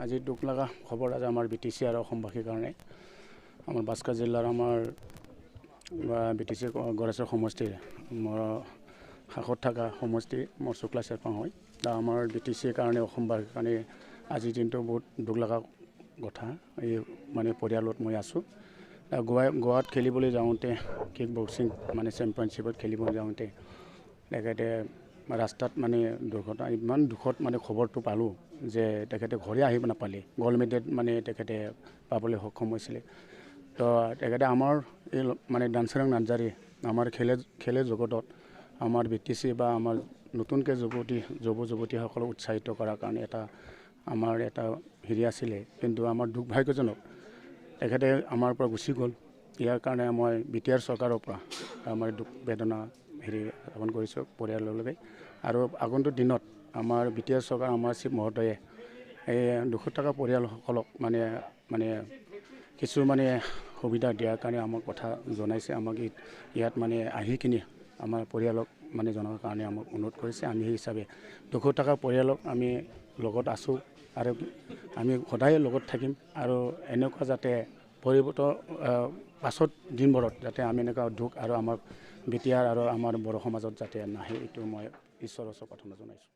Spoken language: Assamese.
আজি দুখ লগা খবৰ আজি আমাৰ BTC আৰু অসমবাসীৰ কাৰণে আমাৰ বাস্কাৰ জিলাৰ আমাৰ BTC গড়েশ্বৰ সমষ্টিৰ মোৰ শাখত থকা সমষ্টি মোৰ শুক্লা চেৰপাং হয় আমাৰ BTCৰ কাৰণে অসমবাসীৰ কাৰণে আজি দিনটো বহুত দুখ লগা কথা এই মানে পৰিয়ালত মই আছোঁ গোৱাত খেলিবলৈ যাওঁতে কিক বক্সিং মানে চেম্পিয়নশ্বিপত খেলিবলৈ যাওঁতে তেখেতে ৰাস্তাত মানে দুৰ্ঘটনা ইমান দুখত মানে খবৰটো পালোঁ যে তেখেতে ঘৰে আহিব নাপালে গ'ল্ড মেডেল মানে তেখেতে পাবলৈ সক্ষম হৈছিলে তো তেখেতে আমাৰ এই মানে ডান্সাৰং নাৰ্জাৰী আমাৰ খেলে জগতত আমাৰ BTC বা আমাৰ নতুনকৈ যুৱতীসকলক উৎসাহিত কৰাৰ কাৰণে আমাৰ এটা হেৰি আছিলে কিন্তু আমাৰ দুৰ্ভাগ্যজনক তেখেতে আমাৰ পৰা গুচি গ'ল ইয়াৰ কাৰণে মই BTR চৰকাৰৰ পৰা আমাৰ দুখ বেদনা হেৰি জ্ঞাপন কৰিছোঁ পৰিয়াললৈকে আৰু আগন্তুক দিনত আমাৰ BTR চৰকাৰ আমাৰ চিফ মহোদয়ে এই 200 টকা পৰিয়ালসকলক মানে কিছু মানে সুবিধা দিয়াৰ কাৰণে আমাক কথা জনাইছে আমাক ইয়াত মানে আহি কিনে আমাৰ পৰিয়ালক মানে জনাৰ কাৰণে আমাক অনুৰোধ কৰিছে আমি সেই হিচাপে 200 টকা পৰিয়ালক আমি লগত আছোঁ আৰু আমি সদায় লগত থাকিম আৰু এনেকুৱা যাতে পৰিৱৰ্তন পাছত দিনবোৰত যাতে আমি এনেকুৱা দুখ আৰু আমাৰ BTR আৰু আমাৰ বড়ো সমাজত যাতে নাহে এইটো মই ঈশ্বৰৰ ওচৰত প্ৰাৰ্থনা জনাইছোঁ।